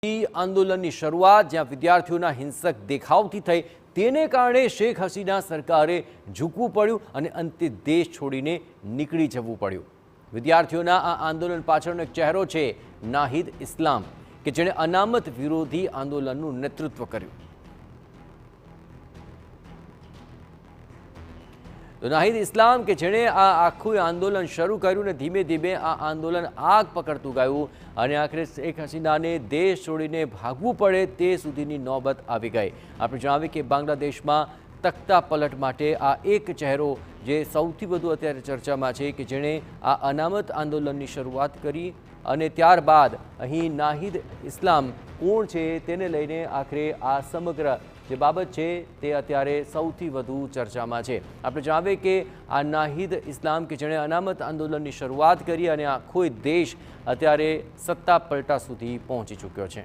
આંદોલનની શરૂઆત જ્યાં વિદ્યાર્થીઓના હિંસક દેખાવથી થઈ તેને કારણે શેખ હસીના સરકારે ઝૂકવું પડ્યું અને અંતે દેશ છોડીને નીકળી જવું પડ્યું। વિદ્યાર્થીઓના આ આંદોલન પાછળનો એક ચહેરો છે નાહિદ ઇસ્લામ કે જેણે અનામત વિરોધી આંદોલનનું નેતૃત્વ કર્યું। તો નાહિદ ઇસ્લામ કે જેણે આ આખું આંદોલન શરૂ કર્યું ને ધીમે ધીમે આ આંદોલન આગ પકડતું ગયું અને આખરે શેખ હસીનાને દેશ છોડીને ભાગવું પડે તે સુધીની નોબત આવી ગઈ। આપણે જણાવીએ કે બાંગ્લાદેશમાં તખ્તા પલટ માટે આ એક ચહેરો જે સૌથી વધુ અત્યારે ચર્ચામાં છે કે જેણે આ અનામત આંદોલનની શરૂઆત કરી અને ત્યારબાદ અહીં નાહિદ ઇસ્લામ કોણ છે તેને લઈને આખરે આ સમગ્ર જે બાબત છે તે અત્યારે સૌથી વધુ ચર્ચામાં છે। આપણે જણાવીએ કે આ નાહિદ ઇસ્લામ કે જેણે અનામત આંદોલનની શરૂઆત કરી અને આખો દેશ અત્યારે સત્તા પલટા સુધી પહોંચી ચૂક્યો છે।